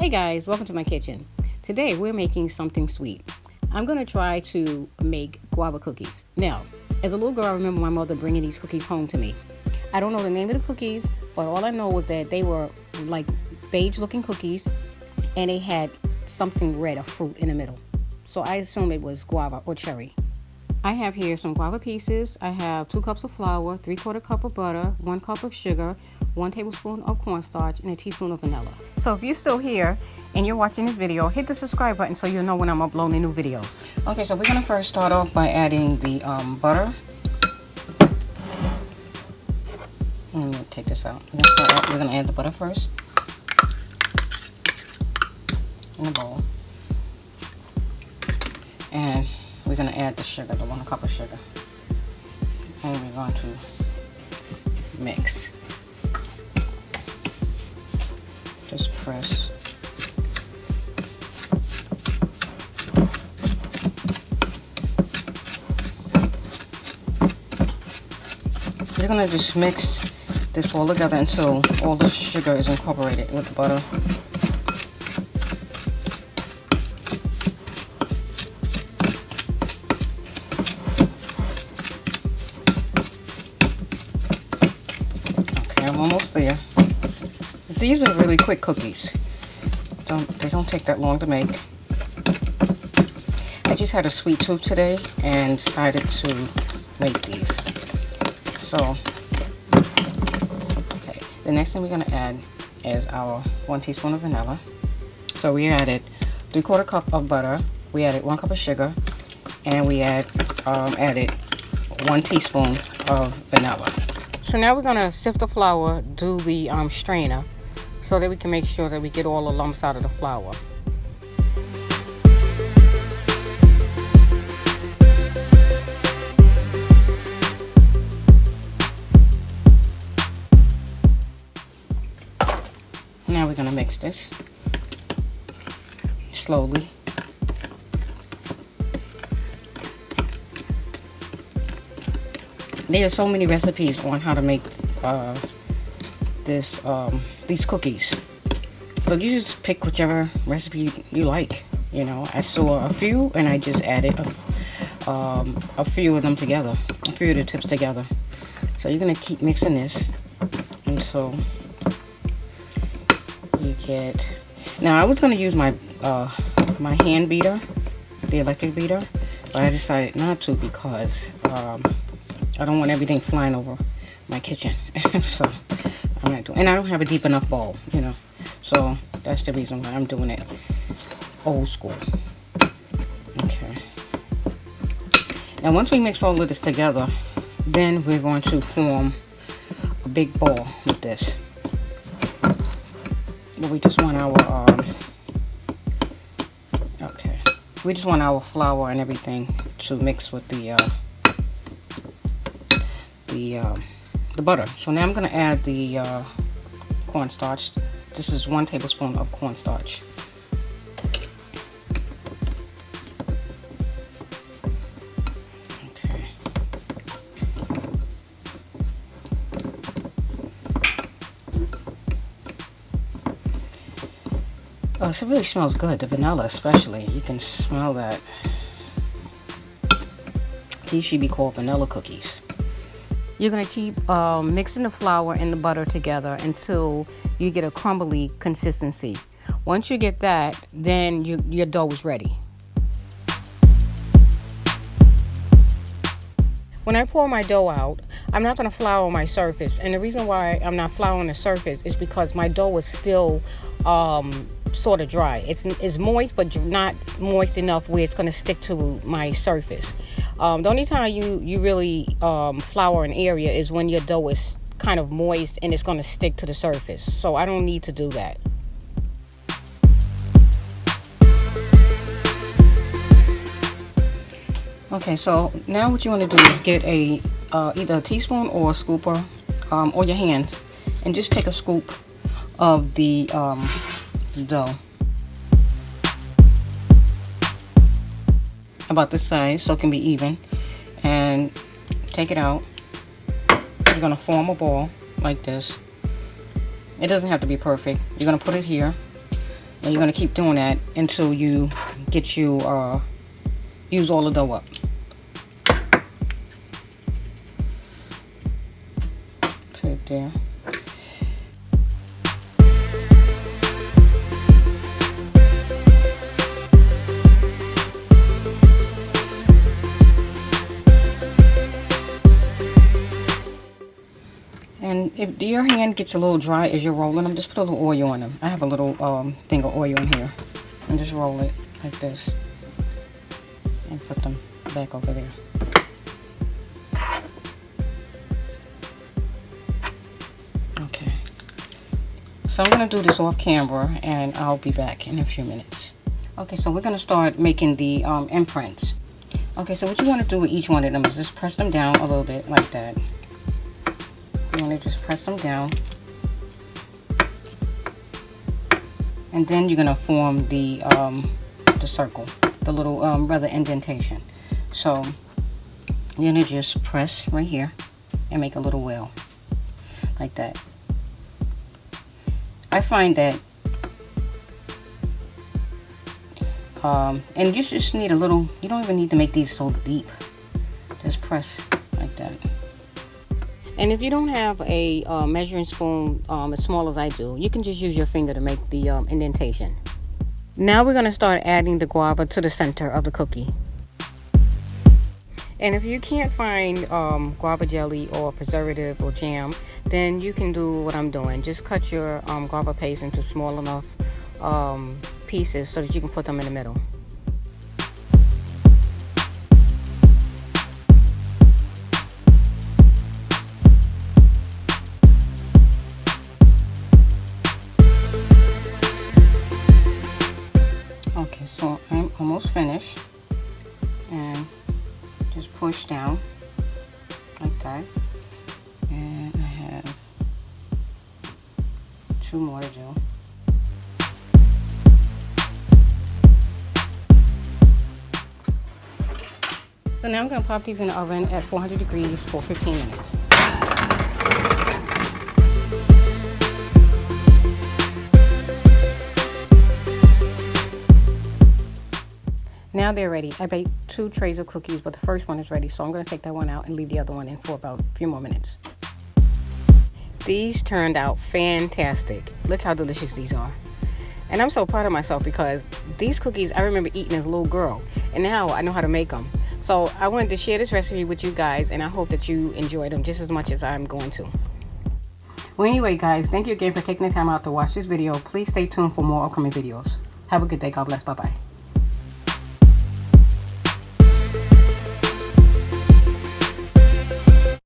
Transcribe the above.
Hey guys, welcome to my kitchen. Today we're making something sweet. I'm going to try to make guava cookies. Now, as a little girl, I remember my mother bringing these cookies home to me. I don't know the name of the cookies, but all I know was that they were like beige looking cookies and they had something red, a fruit in the middle. So I assume it was guava or cherry. I have here some guava pieces. I have 2 cups of flour, 3/4 cup of butter, 1 cup of sugar, 1 tablespoon of cornstarch, and a teaspoon of vanilla. So if you're still here and you're watching this video, hit the subscribe button so you'll know when I'm uploading new videos. Okay, so we're gonna first start off by adding the butter. Let me take this out. We're gonna add the butter first in a bowl. And we're going to add the sugar, the 1 cup of sugar. And we're going to mix. Just press. We're going to just mix this all together until all the sugar is incorporated with the butter. I'm almost there. These are really quick cookies. They don't take that long to make. I just had a sweet tooth today and decided to make these. So, okay. The next thing we're going to add is our 1 teaspoon of vanilla. So we added 3/4 cup of butter. We added 1 cup of sugar, and we added 1 teaspoon of vanilla. So now we're going to sift the flour, do the strainer, so that we can make sure that we get all the lumps out of the flour. Now we're going to mix this slowly. There are so many recipes on how to make these cookies. So you just pick whichever recipe you like. You know, I saw a few and I just added a few of them together, a few of the tips together. So you're gonna keep mixing this until you get. Now I was gonna use my my hand beater, the electric beater, but I decided not to because I don't want everything flying over my kitchen. So I'm not doing, and I don't have a deep enough bowl, you know. So that's the reason why I'm doing it old school. Okay. Now once we mix all of this together, then we're going to form a big ball with this. But we just want our okay. We just want our flour and everything to mix with the butter. So now I'm going to add the cornstarch. This is 1 tablespoon of cornstarch. Okay. Oh, so it really smells good. The vanilla especially. You can smell that. These should be called vanilla cookies. You're going to keep mixing the flour and the butter together until you get a crumbly consistency. Once you get that, then your dough is ready. When I pour my dough out, I'm not going to flour my surface. And the reason why I'm not flouring the surface is because my dough is still sort of dry. It's moist, but not moist enough where it's going to stick to my surface. The only time you really flour an area is when your dough is kind of moist and it's going to stick to the surface. So I don't need to do that. Okay, so now what you want to do is get a either a teaspoon or a scooper or your hands, and just take a scoop of the dough. About this size so it can be even, and take it out. You're going to form a ball like this. It doesn't have to be perfect. You're going to put it here. And you're going to keep doing that until you get you, use all the dough up. Put it there. And if your hand gets a little dry as you're rolling them, just put a little oil on them. I have a little thing of oil in here. And just roll it like this. And put them back over there. Okay. So I'm going to do this off camera and I'll be back in a few minutes. Okay, so we're going to start making the imprints. Okay, so what you want to do with each one of them is just press them down a little bit like that. You want to just press them down, and then you're going to form the circle, the little rather indentation. So you're going to just press right here and make a little well like that. I find that and you just need a little, you don't even need to make these so deep, just press like that. And if you don't have a measuring spoon as small as I do, you can just use your finger to make the indentation. Now we're going to start adding the guava to the center of the cookie. And if you can't find guava jelly or preservative or jam, then you can do what I'm doing. Just cut your guava paste into small enough pieces so that you can put them in the middle. Okay, so I'm almost finished, and just push down like that, and I have 2 more to do. So now I'm going to pop these in the oven at 400 degrees for 15 minutes. Now they're ready. I baked 2 trays of cookies, but the first one is ready, so I'm going to take that one out and leave the other one in for about a few more minutes. These turned out fantastic. Look how delicious these are. And I'm so proud of myself because these cookies I remember eating as a little girl, and now I know how to make them. So I wanted to share this recipe with you guys, and I hope that you enjoy them just as much as I'm going to. Well, anyway, guys, thank you again for taking the time out to watch this video. Please stay tuned for more upcoming videos. Have a good day. God bless. Bye-bye.